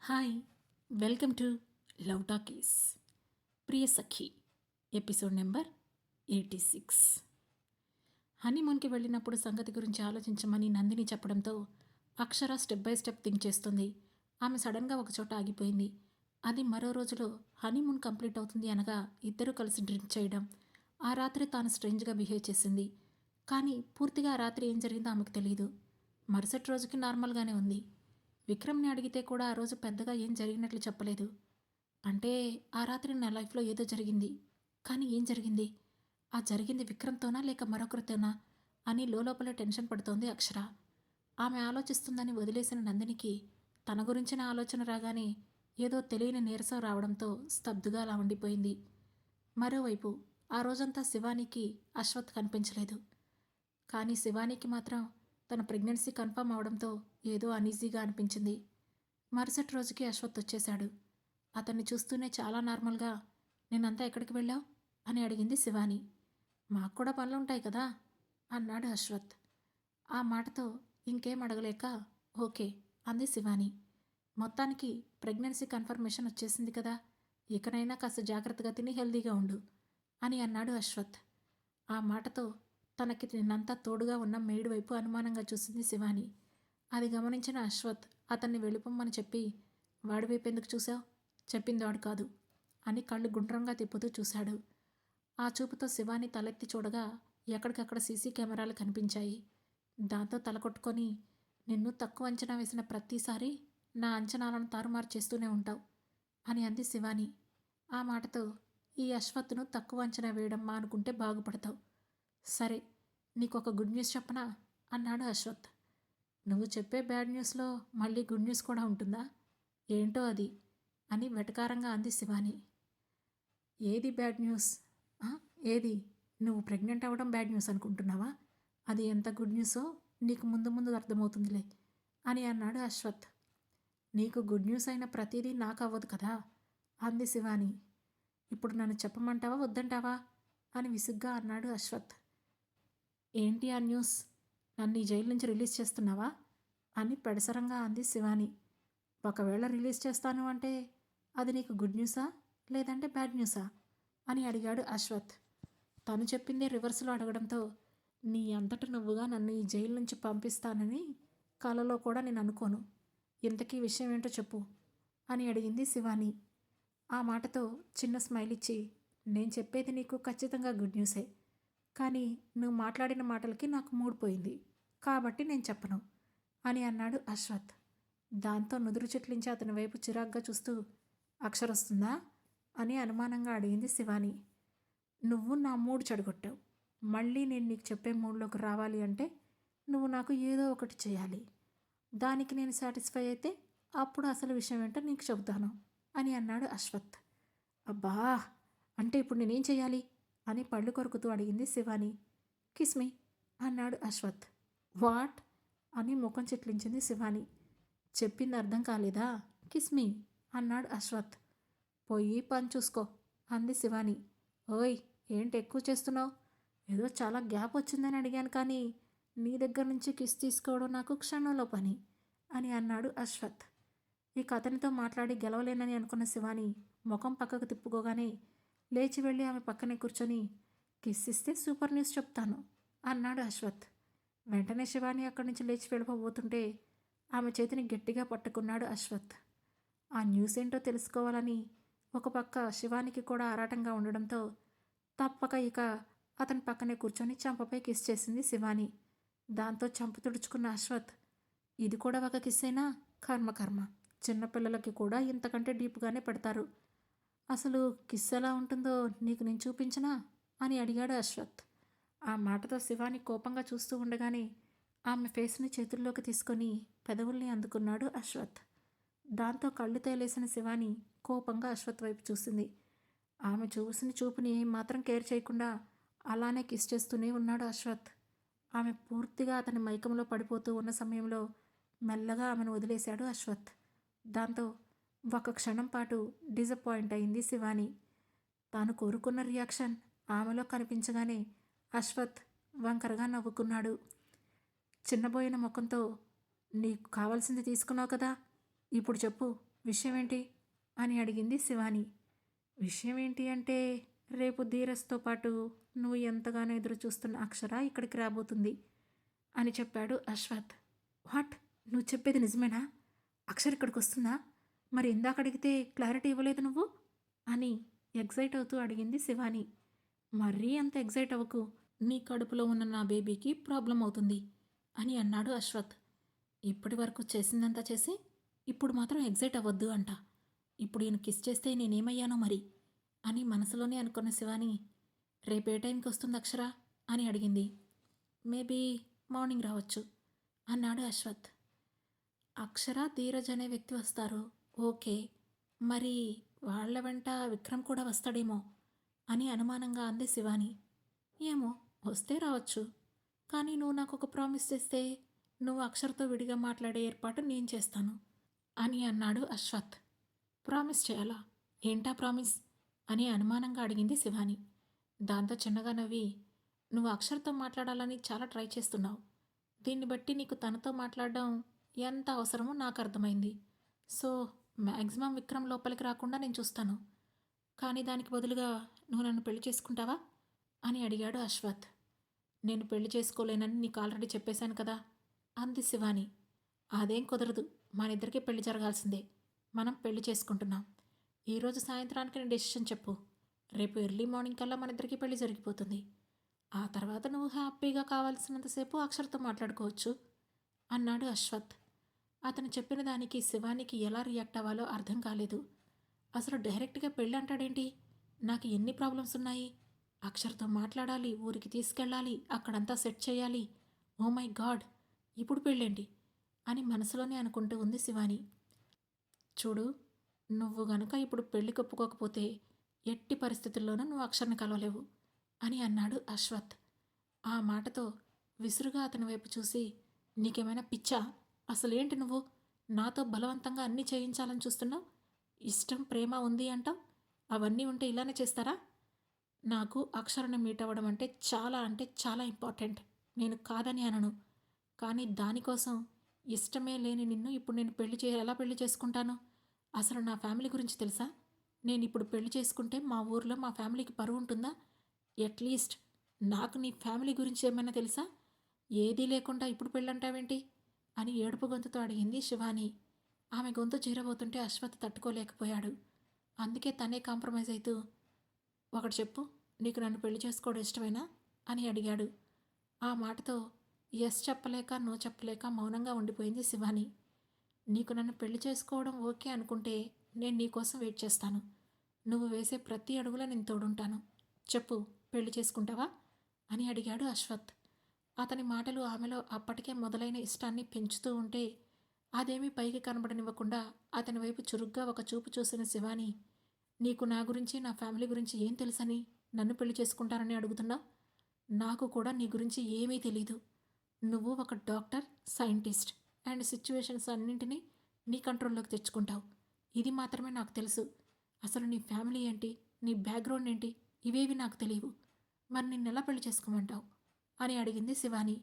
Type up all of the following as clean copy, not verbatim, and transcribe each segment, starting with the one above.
Hi, welcome to love talkies. Priya Sakhi episode number 86. హనీమూన్కి వెళ్ళినప్పుడు సంగతి గురించి ఆలోచించమని నందిని చెప్పడంతో అక్షర స్టెప్ బై స్టెప్ థింక్ చేస్తుంది. ఆమె సడన్గా ఒకచోట ఆగిపోయింది. అది మరో రోజులో హనీమూన్ కంప్లీట్ అవుతుంది అనగా ఇద్దరూ కలిసి డ్రింక్ చేయడం. ఆ రాత్రి తాను స్ట్రేంజ్గా బిహేవ్ చేసింది. కానీ పూర్తిగా ఆ రాత్రి ఏం జరిగిందో ఆమెకు తెలియదు. మరుసటి రోజుకి నార్మల్గానే ఉంది. విక్రమ్ని అడిగితే కూడా ఆ రోజు పెద్దగా ఏం జరిగినట్లు చెప్పలేదు. అంటే ఆ రాత్రి నా లైఫ్లో ఏదో జరిగింది. కానీ ఏం జరిగింది? ఆ జరిగింది విక్రమ్తోనా లేక మరొకరితోనా అని లోపలే టెన్షన్ పడుతోంది అక్షర. ఆమె ఆలోచిస్తుందని వదిలేసిన నందినికి తన గురించిన ఆలోచన రాగానే ఏదో తెలియని నీరసం రావడంతో స్తబ్దుగా అలా ఉండిపోయింది. మరోవైపు ఆ రోజంతా శివానీకి అశ్వత్ కనిపించలేదు. కానీ శివానీకి మాత్రం తన ప్రెగ్నెన్సీ కన్ఫర్మ్ అవడంతో ఏదో అనీజీగా అనిపించింది. మరుసటి రోజుకి అశ్వత్ వచ్చేశాడు. అతన్ని చూస్తూనే చాలా నార్మల్గా, నేనంతా ఎక్కడికి వెళ్ళావు అని అడిగింది శివాని. మాకు కూడా పనులుంటాయి కదా అన్నాడు అశ్వత్. ఆ మాటతో ఇంకేం అడగలేక ఓకే అంది శివాని. మొత్తానికి ప్రెగ్నెన్సీ కన్ఫర్మేషన్ వచ్చేసింది కదా, ఇకనైనా కాస్త జాగ్రత్తగా తిని హెల్దీగా ఉండు అని అన్నాడు అశ్వత్. ఆ మాటతో తనకి నిన్నంతా తోడుగా ఉన్న మేడు వైపు అనుమానంగా చూసింది శివాని. అది గమనించిన అశ్వత్ అతన్ని వెళ్ళిపోమ్మని చెప్పి, వాడి వైపు ఎందుకు చూశావు, చెప్పింది వాడు కాదు అని కళ్ళు గుండ్రంగా తిప్పుతూ చూశాడు. ఆ చూపుతో శివాని తలెత్తి చూడగా ఎక్కడికక్కడ సీసీ కెమెరాలు కనిపించాయి. దాంతో తల కొట్టుకొని, నిన్ను తక్కువ అంచనా వేసిన ప్రతిసారి నా అంచనాలను తారుమారు చేస్తూనే ఉంటావు అని అంది శివాని. ఆ మాటతో ఈ అశ్వత్ను తక్కువ అంచనా వేయడం మానుకుంటే బాగుపడతావు. సరే, నీకొక గుడ్ న్యూస్ చెప్పనా అన్నాడు అశ్వత్. నువ్వు చెప్పే బ్యాడ్ న్యూస్లో మళ్ళీ గుడ్ న్యూస్ కూడా ఉంటుందా, ఏంటో అది అని వెటకారంగా అంది శివాని. ఏది బ్యాడ్ న్యూస్? ఏది? నువ్వు ప్రెగ్నెంట్ అవ్వడం బ్యాడ్ న్యూస్ అనుకుంటున్నావా? అది ఎంత గుడ్ న్యూసో నీకు ముందు ముందు అర్థమవుతుందిలే అని అన్నాడు అశ్వత్. నీకు గుడ్ న్యూస్ అయిన ప్రతిదీ నాకు అవ్వదు కదా అంది శివాని. ఇప్పుడు నన్ను చెప్పమంటావా వద్దంటావా అని విసుగ్గా అన్నాడు అశ్వత్. ఏంటి ఆ న్యూస్? నన్ను ఈ జైలు నుంచి రిలీజ్ చేస్తున్నావా అని పెడసరంగా అంది శివాని. ఒకవేళ రిలీజ్ చేస్తాను అంటే అది నీకు గుడ్ న్యూసా లేదంటే బ్యాడ్ న్యూసా అని అడిగాడు అశ్వత్. తను చెప్పిందే రివర్స్లో అడగడంతో, నీ అంతట నువ్వుగా నన్ను ఈ జైలు నుంచి పంపిస్తానని కలలో కూడా నేను అనుకోను. ఇంతకీ విషయం ఏంటో చెప్పు అని అడిగింది శివాని. ఆ మాటతో చిన్న స్మైల్ ఇచ్చి, నేను చెప్పేది నీకు ఖచ్చితంగా గుడ్ న్యూసే, కానీ నువ్వు మాట్లాడిన మాటలకి నాకు మూడ్ పోయింది కాబట్టి నేను చెప్పను అని అన్నాడు అశ్వత్. దాంతో నుదురు చిట్లించి అతని వైపు చిరాగ్గా చూస్తూ, అక్షరొస్తుందా అని అనుమానంగా అడిగింది శివాని. నువ్వు నా మూడ్ చెడగొట్టావు. మళ్ళీ నేను నీకు చెప్పే మూడ్లోకి రావాలి అంటే నువ్వు నాకు ఏదో ఒకటి చేయాలి. దానికి నేను సాటిస్ఫై అయితే అప్పుడు అసలు విషయం ఏంటో నీకు చెబుతాను అని అన్నాడు అశ్వత్. అబ్బా, అంటే ఇప్పుడు నేనేం చేయాలి అని పళ్ళు కొరుకుతూ అడిగింది శివాని. కిస్మి అన్నాడు అశ్వత్. వాట్ అని ముఖం చిట్లించింది శివాని. చెప్పింది అర్థం కాలేదా? కిస్మి అన్నాడు అశ్వత్. పోయి పని చూసుకో అంది శివాని. ఓయ్, ఏంటి ఎక్కువ చేస్తున్నావు? ఏదో చాలా గ్యాప్ వచ్చిందని అడిగాను, కానీ నీ దగ్గర నుంచి కిస్ తీసుకోవడం నాకు క్షణంలో పని అని అన్నాడు అశ్వత్. ఇక అతనితో మాట్లాడి గెలవలేనని అనుకున్న శివాని ముఖం పక్కకు తిప్పుకోగానే లేచి వెళ్ళి ఆమె పక్కనే కూర్చొని, కిస్ ఇస్తే సూపర్ న్యూస్ చెప్తాను అన్నాడు అశ్వత్. వెంటనే శివాని అక్కడి నుంచి లేచి వెళ్ళిపోబోతుంటే ఆమె చేతిని గట్టిగా పట్టుకున్నాడు అశ్వత్. ఆ న్యూస్ ఏంటో తెలుసుకోవాలని ఒక పక్క శివానికి కూడా ఆరాటంగా ఉండడంతో తప్పక ఇక అతని పక్కనే కూర్చొని చంపపై కిస్ చేసింది శివాని. దాంతో చంప తుడుచుకున్న అశ్వత్, ఇది కూడా ఒక కిస్సేనా? కర్మ కర్మ, చిన్నపిల్లలకి కూడా ఇంతకంటే డీప్గానే పెడతారు. అసలు కిస్ ఎలా ఉంటుందో నీకు నేను చూపించనా అని అడిగాడు అశ్వత్. ఆ మాటతో శివాని కోపంగా చూస్తూ ఉండగానే ఆమె ఫేస్ని చేతుల్లోకి తీసుకొని పెదవుల్ని అందుకున్నాడు అశ్వత్. దాంతో కళ్ళు తేలేసిన శివాని కోపంగా అశ్వత్ వైపు చూసింది. ఆమె చూసిన చూపుని మాత్రం కేర్ చేయకుండా అలానే కిస్ చేస్తూనే ఉన్నాడు అశ్వత్. ఆమె పూర్తిగా అతని మైకంలో పడిపోతూ ఉన్న సమయంలో మెల్లగా ఆమెను వదిలేశాడు అశ్వత్. దాంతో ఒక క్షణం పాటు డిసప్పాయింట్ అయింది శివాని. తాను కోరుకున్న రియాక్షన్ ఆమెలో కనిపించగానే అశ్వత్ వంకరగా నవ్వుకున్నాడు. చిన్నబోయిన ముఖంతో, నీకు కావాల్సింది తీసుకున్నావు కదా, ఇప్పుడు చెప్పు విషయం ఏంటి అని అడిగింది శివాని. విషయం ఏంటి అంటే రేపు ధీరజ్తో పాటు నువ్వు ఎంతగానో ఎదురు చూస్తున్న అక్షర ఇక్కడికి రాబోతుంది అని చెప్పాడు అశ్వత్. వాట్? నువ్వు చెప్పేది నిజమేనా? అక్షర్ ఇక్కడికి వస్తుందా? మరి ఇందాక అడిగితే క్లారిటీ ఇవ్వలేదు నువ్వు అని ఎగ్జైట్ అవుతూ అడిగింది శివాని. మరీ అంత ఎగ్జైట్ అవ్వకు, నీ కడుపులో ఉన్న నా బేబీకి ప్రాబ్లం అవుతుంది అని అన్నాడు అశ్వత్. ఇప్పటి వరకు చేసిందంతా చేసి ఇప్పుడు మాత్రం ఎగ్జైట్ అవ్వద్దు అంట. ఇప్పుడు ఈయన కిస్ చేస్తే నేనేమయ్యానో మరి అని మనసులోనే అనుకున్న శివాని రేపే టైంకి వస్తుంది అక్షర అని అడిగింది. మేబీ మార్నింగ్ రావచ్చు అన్నాడు అశ్వత్. అక్షర ధీరజ్ అనే వ్యక్తి వస్తారు, ఓకే. మరి వాళ్ళ వెంట విక్రమ్ కూడా వస్తాడేమో అని అనుమానంగా అంది శివాని. ఏమో, వస్తే రావచ్చు. కానీ నువ్వు నాకు ఒక ప్రామిస్ చేస్తే నువ్వు అక్షర్తో విడిగా మాట్లాడే ఏర్పాటు నేను చేస్తాను అని అన్నాడు అశ్వత్. ప్రామిస్ చేయాలా? ఏంటా ప్రామిస్ అని అనుమానంగా అడిగింది శివాని. దాంతో చిన్నగా నవ్వి, నువ్వు అక్షర్తో మాట్లాడాలని చాలా ట్రై చేస్తున్నావు. దీన్ని బట్టి నీకు తనతో మాట్లాడడం ఎంత అవసరమో నాకు అర్థమైంది. సో మ్యాక్సిమం విక్రమ్ లోపలికి రాకుండా నేను చూస్తాను. కానీ దానికి బదులుగా నువ్వు నన్ను పెళ్లి చేసుకుంటావా అని అడిగాడు అశ్వత్. నేను పెళ్లి చేసుకోలేనని నీకు ఆల్రెడీ చెప్పేశాను కదా అంది శివాని. అదేం కుదరదు, మనిద్దరికీ పెళ్లి జరగాల్సిందే. మనం పెళ్లి చేసుకుంటున్నాం. ఈరోజు సాయంత్రానికి నేను డెసిషన్ చెప్పు. రేపు ఎర్లీ మార్నింగ్ కల్లా మనిద్దరికీ పెళ్లి జరిగిపోతుంది. ఆ తర్వాత నువ్వు హ్యాపీగా కావాల్సినంతసేపు అక్షర్తో మాట్లాడుకోవచ్చు అన్నాడు అశ్వత్. అతను చెప్పిన దానికి శివానికి ఎలా రియాక్ట్ అవ్వాలో అర్థం కాలేదు. అసలు డైరెక్ట్గా పెళ్ళి అంటాడేంటి? నాకు ఎన్ని ప్రాబ్లమ్స్ ఉన్నాయి. అక్షర్తో మాట్లాడాలి, ఊరికి తీసుకెళ్ళాలి, అక్కడంతా సెట్ చేయాలి. ఓ మై గాడ్, ఇప్పుడు పెళ్ళేంటి అని మనసులోనే అనుకుంటూ ఉంది శివాని. చూడు, నువ్వు గనుక ఇప్పుడు పెళ్లి కొప్పుకోకపోతే ఎట్టి పరిస్థితుల్లోనూ నువ్వు అక్షర్ని కలవలేవు అని అన్నాడు అశ్వత్. ఆ మాటతో విసురుగా అతని వైపు చూసి, నీకేమైనా పిచ్చా? అసలేంటి నువ్వు నాతో బలవంతంగా అన్నీ చేయించాలని చూస్తున్నావు? ఇష్టం ప్రేమ ఉంది అంటావు, అవన్నీ ఉంటే ఇలానే చేస్తారా? నాకు అక్షరని మీట్ అవ్వడం అంటే చాలా ఇంపార్టెంట్. నేను కాదని అనను. కానీ దానికోసం ఇష్టమే లేని నిన్ను ఇప్పుడు నేను ఎలా పెళ్లి చేసుకుంటాను? అసలు నా ఫ్యామిలీ గురించి తెలుసా? నేను ఇప్పుడు పెళ్లి చేసుకుంటే మా ఊర్లో మా ఫ్యామిలీకి పరువు ఉంటుందా? అట్లీస్ట్ నాకు నీ ఫ్యామిలీ గురించి ఏమైనా తెలుసా? ఏదీ లేకుండా ఇప్పుడు పెళ్ళంటావేంటి అని ఏడుపు గొంతుతో అడిగింది శివాని. ఆమె గొంతు చీరబోతుంటే అశ్వత్ తట్టుకోలేకపోయాడు. అందుకే తనే కాంప్రమైజ్ అవుతూ, ఒకటి చెప్పు, నీకు నన్ను పెళ్లి చేసుకోవడం ఇష్టమేనా అని అడిగాడు. ఆ మాటతో ఎస్ చెప్పలేక నో చెప్పలేక మౌనంగా ఉండిపోయింది శివాని. నీకు నన్ను పెళ్లి చేసుకోవడం ఓకే అనుకుంటే నేను నీకోసం వెయిట్ చేస్తాను. నువ్వు వేసే ప్రతి అడుగులో నేను తోడుంటాను. చెప్పు, పెళ్లి చేసుకుంటావా అని అడిగాడు అశ్వత్. అతని మాటలు ఆమెలో అప్పటికే మొదలైన ఇష్టాన్ని పెంచుతూ ఉంటే అదేమీ పైకి కనబడనివ్వకుండా అతని వైపు చురుగ్గా ఒక చూపు చూసిన శివాని, నీకు నా గురించి నా ఫ్యామిలీ గురించి ఏం తెలుసని నన్ను పెళ్లి చేసుకుంటారని అడుగుతున్నావు? నాకు కూడా నీ గురించి ఏమీ తెలీదు. నువ్వు ఒక డాక్టర్, సైంటిస్ట్ అండ్ సిచ్యువేషన్స్ అన్నింటినీ నీ కంట్రోల్లోకి తెచ్చుకుంటావు. ఇది మాత్రమే నాకు తెలుసు. అసలు నీ ఫ్యామిలీ ఏంటి, నీ బ్యాక్గ్రౌండ్ ఏంటి, ఇవేవి నాకు తెలియవు. మరి నిన్నెలా పెళ్లి చేసుకోమంటావు అని అడిగింది శివాని.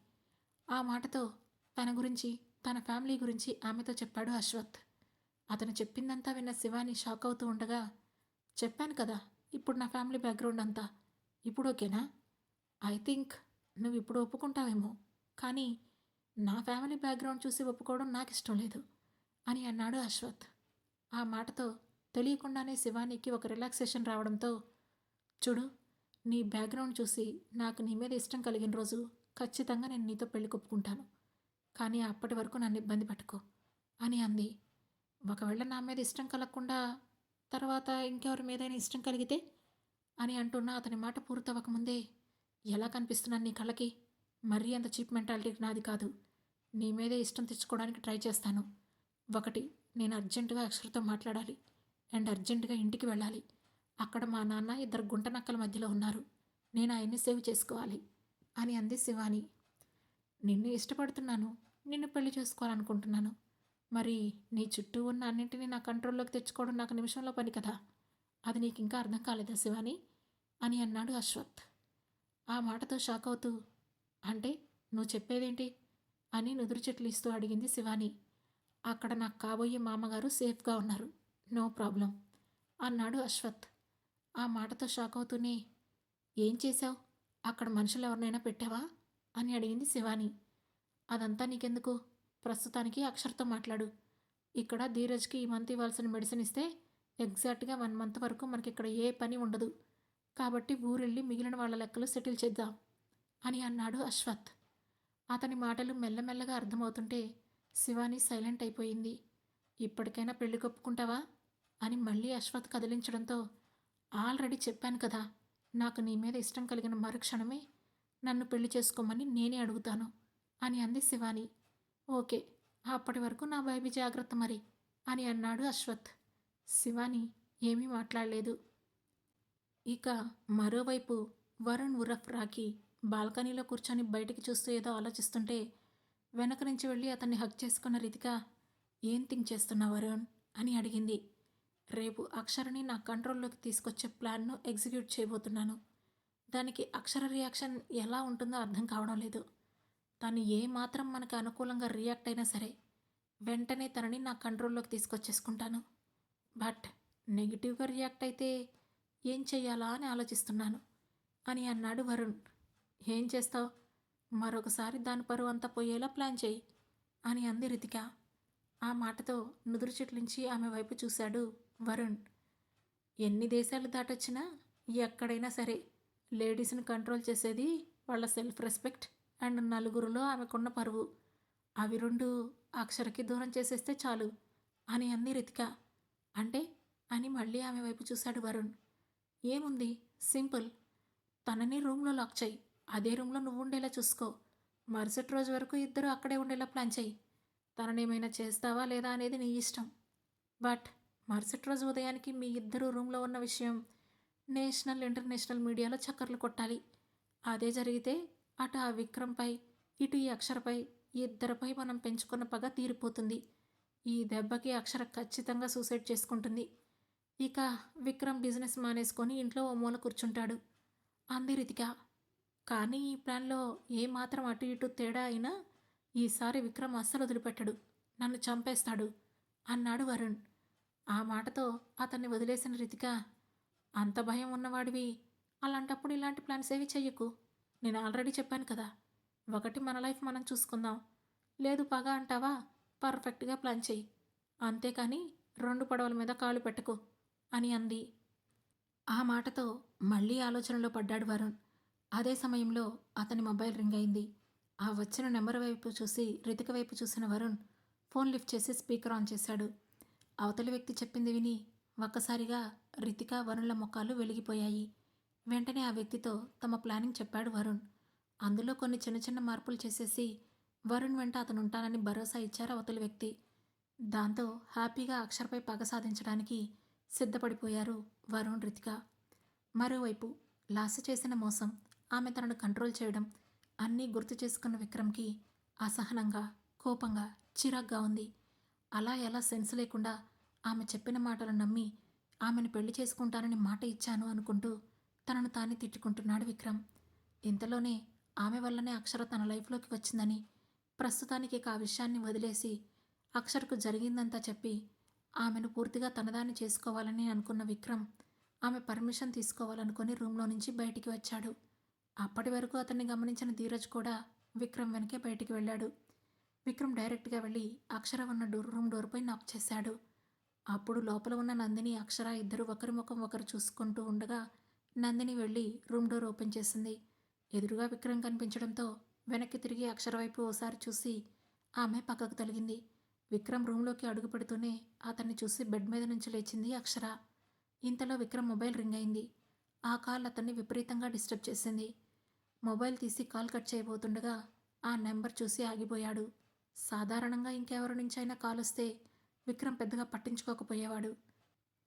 ఆ మాటతో తన గురించి, తన ఫ్యామిలీ గురించి ఆమెతో చెప్పాడు అశ్వత్. అతను చెప్పిందంతా విన్న శివాని షాక్ అవుతూ ఉండగా, చెప్పాను కదా ఇప్పుడు నా ఫ్యామిలీ బ్యాక్గ్రౌండ్ అంతా. ఇప్పుడు ఓకేనా? ఐ థింక్ నువ్వు ఇప్పుడు ఒప్పుకుంటావేమో, కానీ నా ఫ్యామిలీ బ్యాక్గ్రౌండ్ చూసి ఒప్పుకోవడం నాకు ఇష్టం లేదు అని అన్నాడు అశ్వత్. ఆ మాటతో తెలియకుండానే శివానికి ఒక రిలాక్సేషన్ రావడంతో, చూడు, నీ బ్యాక్గ్రౌండ్ చూసి నాకు నీ మీద ఇష్టం కలిగిన రోజు ఖచ్చితంగా నేను నీతో పెళ్లి కొప్పుకుంటాను. కానీ అప్పటి వరకు నన్ను ఇబ్బంది పెట్టుకో అని అంది. ఒకవేళ నా మీద ఇష్టం కలగకుండా తర్వాత ఇంకెవరి మీదైనా ఇష్టం కలిగితే అని అంటున్నా అతని మాట పూర్తవ్వకముందే, ఎలా కనిపిస్తున్నాను నీ కళ్ళకి? మరీ అంత చీప్ మెంటాలిటీ నాది కాదు. నీ మీదే ఇష్టం తెచ్చుకోవడానికి ట్రై చేస్తాను. ఒకటి, నేను అర్జెంటుగా అక్షర్తో మాట్లాడాలి అండ్ అర్జెంటుగా ఇంటికి వెళ్ళాలి. అక్కడ మా నాన్న ఇద్దరు గుంట నక్కల మధ్యలో ఉన్నారు. నేను ఆయన్ని సేవ్ చేసుకోవాలి అని అంది శివాని. నిన్ను ఇష్టపడుతున్నాను, నిన్ను పెళ్లి చేసుకోవాలనుకుంటున్నాను. మరి నీ చుట్టూ ఉన్న అన్నింటినీ నా కంట్రోల్లోకి తెచ్చుకోవడం నాకు నిమిషంలో పని కదా. అది నీకు ఇంకా అర్థం కాలేదా శివాని అని అన్నాడు అశ్వత్. ఆ మాటతో షాక్ అవుతూ, అంటే నువ్వు చెప్పేదేంటి అని నుదురు చెట్లు ఇస్తూ అడిగింది శివాని. అక్కడ నాకు కాబోయే మామగారు సేఫ్గా ఉన్నారు. నో ప్రాబ్లం అన్నాడు అశ్వత్. ఆ మాటతో షాక్ అవుతూనే, ఏం చేశావు? అక్కడ మనుషులు ఎవరినైనా పెట్టావా అని అడిగింది శివాని. అదంతా నీకెందుకు? ప్రస్తుతానికి అక్షర్తో మాట్లాడు. ఇక్కడ ధీరజ్కి ఈ మంత్ ఇవ్వాల్సిన మెడిసిన్ ఇస్తే ఎగ్జాక్ట్గా 1 మంత్ వరకు మనకిక్కడ ఏ పని ఉండదు. కాబట్టి ఊరెళ్ళి మిగిలిన వాళ్ళ లెక్కలు సెటిల్ చేద్దాం అని అన్నాడు అశ్వత్. అతని మాటలు మెల్లమెల్లగా అర్థమవుతుంటే శివాని సైలెంట్ అయిపోయింది. ఇప్పటికైనా పెళ్లి కొప్పుకుంటావా అని మళ్ళీ అశ్వత్ కదిలించడంతో, ఆల్రెడీ చెప్పాను కదా, నాకు నీ మీద ఇష్టం కలిగిన మరుక్షణమే నన్ను పెళ్లి చేసుకోమని నేనే అడుగుతాను అని అంది శివాని. ఓకే, అప్పటి వరకు నా బేబీ జాగ్రత్త మరి అని అన్నాడు అశ్వత్. శివాని ఏమీ మాట్లాడలేదు. ఇక మరోవైపు వరుణ్ ఉరఫ్ రాకీ బాల్కనీలో కూర్చొని బయటికి చూస్తూ ఏదో ఆలోచిస్తుంటే వెనక నుంచి వెళ్ళి అతన్ని హక్ చేసుకున్న రితిక, ఏం థింక్ చేస్తున్నా వరుణ్ అని అడిగింది. రేపు అక్షరని నా కంట్రోల్లోకి తీసుకొచ్చే ప్లాన్ను ఎగ్జిక్యూట్ చేయబోతున్నాను. దానికి అక్షర రియాక్షన్ ఎలా ఉంటుందో అర్థం కావడం లేదు. తను ఏ మాత్రం మనకు అనుకూలంగా రియాక్ట్ అయినా సరే వెంటనే తనని నా కంట్రోల్లోకి తీసుకొచ్చేసుకుంటాను. బట్ నెగిటివ్గా రియాక్ట్ అయితే ఏం చెయ్యాలా అని ఆలోచిస్తున్నాను అని అన్నాడు వరుణ్. ఏం చేస్తావు? మరొకసారి దాని పరువు అంతా పోయేలా ప్లాన్ చేయి అని అంది రితిక. ఆ మాటతో నుదురు చిట్లించి ఆమె వైపు చూశాడు వరుణ్. ఎన్ని దేశాలు దాటొచ్చినా ఎక్కడైనా సరే లేడీస్ని కంట్రోల్ చేసేది వాళ్ళ సెల్ఫ్ రెస్పెక్ట్ అండ్ నలుగురిలో ఆమెకున్న పరువు. అవి రెండు అక్షరకి దూరం చేసేస్తే చాలు అని అంది రితిక. అంటే అని మళ్ళీ ఆమె వైపు చూశాడు వరుణ్. ఏముంది, సింపుల్. తనని రూమ్లో లాక్ చేయి. అదే రూమ్లో నువ్వు ఉండేలా చూసుకో. మరుసటి రోజు వరకు ఇద్దరు అక్కడే ఉండేలా ప్లాన్ చేయి. తననేమైనా చేస్తావా లేదా అనేది నీ ఇష్టం. బట్ మరుసటి రోజు ఉదయానికి మీ ఇద్దరు రూమ్లో ఉన్న విషయం నేషనల్ ఇంటర్నేషనల్ మీడియాలో చక్కర్లు కొట్టాలి. అదే జరిగితే అటు ఆ విక్రమ్పై ఇటు ఈ అక్షరపై ఇద్దరిపై మనం పెంచుకున్న పగ తీరిపోతుంది. ఈ దెబ్బకి అక్షర ఖచ్చితంగా సూసైడ్ చేసుకుంటుంది. ఇక విక్రమ్ బిజినెస్ మానేసుకొని ఇంట్లో ఓ మూల కూర్చుంటాడు అంది రితిక. కానీ ఈ ప్లాన్లో ఏమాత్రం అటు ఇటు తేడా అయినా ఈసారి విక్రమ్ అస్సలు వదిలిపెట్టడు, నన్ను చంపేస్తాడు అన్నాడు వరుణ్. ఆ మాటతో అతన్ని వదిలేసిన రితిక, అంత భయం ఉన్నవాడివి అలాంటప్పుడు ఇలాంటి ప్లాన్స్ ఏవి చెయ్యకు. నేను ఆల్రెడీ చెప్పాను కదా, ఒకటి మన లైఫ్ మనం చూసుకుందాం, లేదు పగ అంటావా పర్ఫెక్ట్గా ప్లాన్ చెయ్యి, అంతేకాని 2 పడవల మీద కాలు పెట్టకు అని అంది. ఆ మాటతో మళ్ళీ ఆలోచనలో పడ్డాడు వరుణ్. అదే సమయంలో అతని మొబైల్ రింగ్ అయింది. ఆ వచ్చిన నెంబర్ వైపు చూసి రితిక వైపు చూసిన వరుణ్ ఫోన్ లిఫ్ట్ చేసి స్పీకర్ ఆన్ చేశాడు. అవతలి వ్యక్తి చెప్పింది విని ఒక్కసారిగా రితిక వరుణ్ల ముఖాలు వెలిగిపోయాయి. వెంటనే ఆ వ్యక్తితో తమ ప్లానింగ్ చెప్పాడు వరుణ్. అందులో కొన్ని చిన్న చిన్న మార్పులు చేసేసి వరుణ్ వెంట అతను ఉంటానని భరోసా ఇచ్చారు అవతలి వ్యక్తి. దాంతో హ్యాపీగా అక్షర్పై పగ సాధించడానికి సిద్ధపడిపోయారు వరుణ్, రితిక. మరోవైపు లాస్య చేసిన మోసం, ఆమె తనను కంట్రోల్ చేయడం అన్నీ గుర్తు చేసుకున్న విక్రమ్కి అసహనంగా, కోపంగా, చిరాగ్గా ఉంది. అలా ఎలా సెన్స్ లేకుండా ఆమె చెప్పిన మాటలు నమ్మి ఆమెను పెళ్లి చేసుకుంటానని మాట ఇచ్చాను అనుకుంటూ తనను తానే తిట్టుకుంటున్నాడు విక్రమ్. ఇంతలోనే ఆమె వల్లనే అక్షర తన లైఫ్లోకి వచ్చిందని, ప్రస్తుతానికి ఇక ఆ విషయాన్ని వదిలేసి అక్షర్కు జరిగిందంతా చెప్పి ఆమెను పూర్తిగా తనదాన్ని చేసుకోవాలని అనుకున్న విక్రమ్ ఆమె పర్మిషన్ తీసుకోవాలనుకుని రూమ్లో నుంచి బయటికి వచ్చాడు. అప్పటి వరకు అతన్ని గమనించిన ధీరజ్ కూడా విక్రమ్ వెనకే బయటికి వెళ్ళాడు. విక్రమ్ డైరెక్ట్గా వెళ్ళి అక్షర ఉన్న రూమ్ డోర్పై నాక్ చేశాడు. అప్పుడు లోపల ఉన్న నందిని, అక్షర ఇద్దరు ఒకరి ముఖం ఒకరు చూసుకుంటూ ఉండగా నందిని వెళ్ళి రూమ్ డోర్ ఓపెన్ చేసింది. ఎదురుగా విక్రమ్ కనిపించడంతో వెనక్కి తిరిగి అక్షర వైపు ఓసారి చూసి ఆమె పక్కకు తొలగింది. విక్రమ్ రూమ్లోకి అడుగు పెడుతూనే అతన్ని చూసి బెడ్ మీద నుంచి లేచింది అక్షర. ఇంతలో విక్రమ్ మొబైల్ రింగ్ అయింది. ఆ కాల్ అతన్ని విపరీతంగా డిస్టర్బ్ చేసింది. మొబైల్ తీసి కాల్ కట్ చేయబోతుండగా ఆ నెంబర్ చూసి ఆగిపోయాడు. సాధారణంగా ఇంకెవరి నుంచైనా కాల్ వస్తే విక్రమ్ పెద్దగా పట్టించుకోకపోయేవాడు.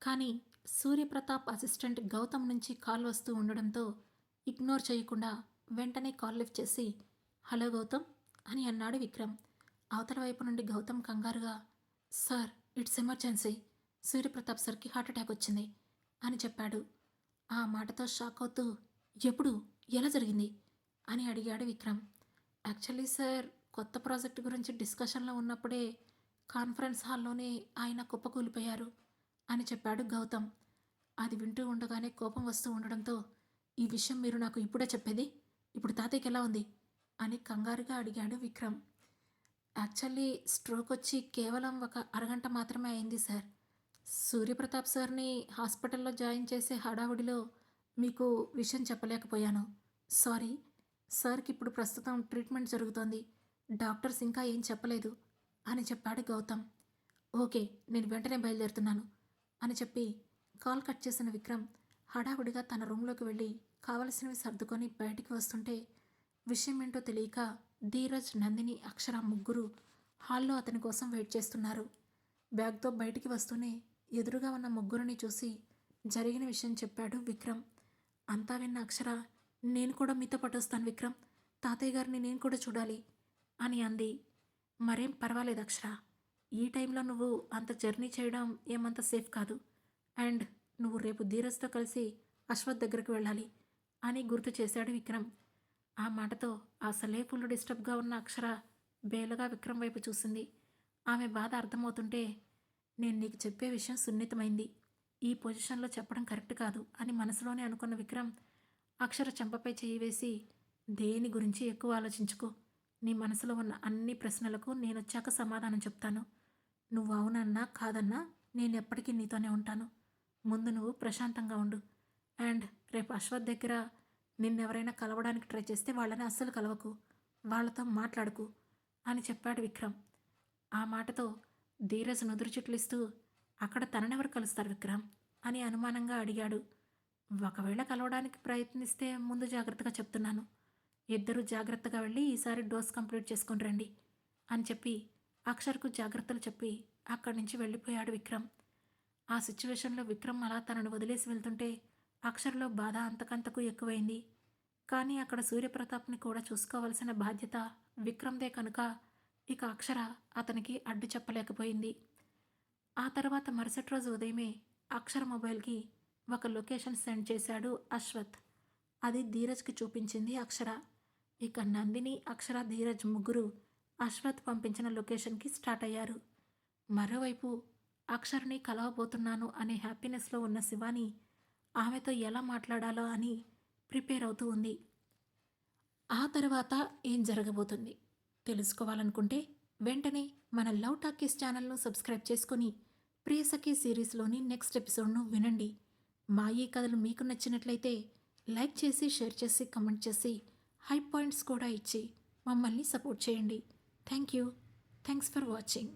కానీ సూర్యప్రతాప్ అసిస్టెంట్ గౌతమ్ నుంచి కాల్ వస్తూ ఉండడంతో ఇగ్నోర్ చేయకుండా వెంటనే కాల్ లిఫ్ట్ చేసి, హలో గౌతమ్ అని అన్నాడు విక్రమ్. అవతల వైపు నుండి గౌతమ్ కంగారుగా, సార్ ఇట్స్ ఎమర్జెన్సీ, సూర్యప్రతాప్ సార్కి హార్ట్ అటాక్ వచ్చింది అని చెప్పాడు. ఆ మాటతో షాక్ అవుతూ, ఎప్పుడు, ఎలా జరిగింది అని అడిగాడు విక్రమ్. యాక్చువల్లీ సార్, కొత్త ప్రాజెక్ట్ గురించి డిస్కషన్లో ఉన్నప్పుడే కాన్ఫరెన్స్ హాల్లోనే ఆయన కుప్పకూలిపోయారు అని చెప్పాడు గౌతమ్. అది వింటూ ఉండగానే కోపం వస్తూ ఉండడంతో, ఈ విషయం మీరు నాకు ఇప్పుడే చెప్పేది? ఇప్పుడు తాతయ్యకి ఎలా ఉంది అని కంగారుగా అడిగాడు విక్రమ్. యాక్చువల్లీ స్ట్రోక్ వచ్చి కేవలం ఒక అరగంట మాత్రమే అయింది సార్. సూర్యప్రతాప్ సార్ని హాస్పిటల్లో జాయిన్ చేసే హడావుడిలో మీకు విషయం చెప్పలేకపోయాను. సారీ. సార్కి ఇప్పుడు ప్రస్తుతం ట్రీట్మెంట్ జరుగుతోంది. డాక్టర్స్ ఇంకా ఏం చెప్పలేదు అని చెప్పాడు గౌతమ్. ఓకే, నేను వెంటనే బయలుదేరుతున్నాను అని చెప్పి కాల్ కట్ చేసిన విక్రమ్ హడావుడిగా తన రూమ్లోకి వెళ్ళి కావలసినవి సర్దుకొని బయటికి వస్తుంటే విషయం ఏంటో తెలియక ధీరజ్, నందిని, అక్షర ముగ్గురు హాల్లో అతని కోసం వెయిట్ చేస్తున్నారు. బ్యాగ్తో బయటికి వస్తూనే ఎదురుగా ఉన్న ముగ్గురిని చూసి జరిగిన విషయం చెప్పాడు విక్రమ్. అంతా విన్న అక్షర, నేను కూడా మీతో పాటు వస్తాను విక్రమ్, తాతయ్య గారిని నేను కూడా చూడాలి అని అంది. మరేం పర్వాలేదు అక్షర, ఈ టైంలో నువ్వు అంత జర్నీ చేయడం ఏమంత సేఫ్ కాదు. అండ్ నువ్వు రేపు ధీరజ్తో కలిసి అశ్వత్ దగ్గరికి వెళ్ళాలి అని గుర్తు చేశాడు విక్రమ్. ఆ మాటతో అసలే ఫుల్ డిస్టర్బ్గా ఉన్న అక్షర బేలగా విక్రమ్ వైపు చూసింది. ఆమె బాధ అర్థమవుతుంటే, నేను నీకు చెప్పే విషయం సున్నితమైంది, ఈ పొజిషన్లో చెప్పడం కరెక్ట్ కాదు అని మనసులోనే అనుకున్న విక్రమ్ అక్షర చెంపపై చేయి వేసి, దేని గురించి ఎక్కువ ఆలోచించుకో, నీ మనసులో ఉన్న అన్ని ప్రశ్నలకు నేనొచ్చాక సమాధానం చెప్తాను. నువ్వు అవునన్నా కాదన్నా నేను ఎప్పటికీ నీతోనే ఉంటాను. ముందు నువ్వు ప్రశాంతంగా ఉండు. అండ్ రేపు అశ్వత్ దగ్గర నిన్నెవరైనా కలవడానికి ట్రై చేస్తే వాళ్ళని అస్సలు కలవకు, వాళ్ళతో మాట్లాడుకు అని చెప్పాడు విక్రమ్. ఆ మాటతో ధీరజ్ నుదురు చుట్లిస్తూ, అక్కడ తననెవరు కలుస్తారు విక్రమ్ అని అనుమానంగా అడిగాడు. ఒకవేళ కలవడానికి ప్రయత్నిస్తే ముందు జాగ్రత్తగా చెప్తున్నాను, ఇద్దరూ జాగ్రత్తగా వెళ్ళి ఈసారి డోస్ కంప్లీట్ చేసుకుని రండి అని చెప్పి అక్షర్కు జాగ్రత్తలు చెప్పి అక్కడి నుంచి వెళ్ళిపోయాడు విక్రమ్. ఆ సిచ్యువేషన్లో విక్రమ్ అలా తనను వదిలేసి వెళ్తుంటే అక్షర్లో బాధ అంతకంతకు ఎక్కువైంది. కానీ అక్కడ సూర్యప్రతాప్ని కూడా చూసుకోవాల్సిన బాధ్యత విక్రమ్దే కనుక ఇక అక్షర అతనికి అడ్డు చెప్పలేకపోయింది. ఆ తర్వాత మరుసటి రోజు ఉదయమే అక్షర మొబైల్కి ఒక లొకేషన్ సెండ్ చేశాడు అశ్వత్. అది ధీరజ్కి చూపించింది అక్షర. ఇక నందిని, అక్షర, ధీరజ్ ముగ్గురు అశ్వత్ పంపించిన లొకేషన్కి స్టార్ట్ అయ్యారు. మరోవైపు అక్షర్ని కలవబోతున్నాను అనే హ్యాపీనెస్లో ఉన్న శివాని ఆమెతో ఎలా మాట్లాడాలో అని ప్రిపేర్ అవుతూ ఉంది. ఆ తర్వాత ఏం జరగబోతుంది తెలుసుకోవాలనుకుంటే వెంటనే మన లవ్ టాకీస్ ఛానల్ను సబ్స్క్రైబ్ చేసుకొని ప్రియసఖి సిరీస్లోని నెక్స్ట్ ఎపిసోడ్ను వినండి. మా ఈ కథలు మీకు నచ్చినట్లయితే లైక్ చేసి, షేర్ చేసి, కమెంట్ చేసి, హై పాయింట్స్ కూడా ఇచ్చి మమ్మల్ని సపోర్ట్ చేయండి. Thank you. Thanks for watching.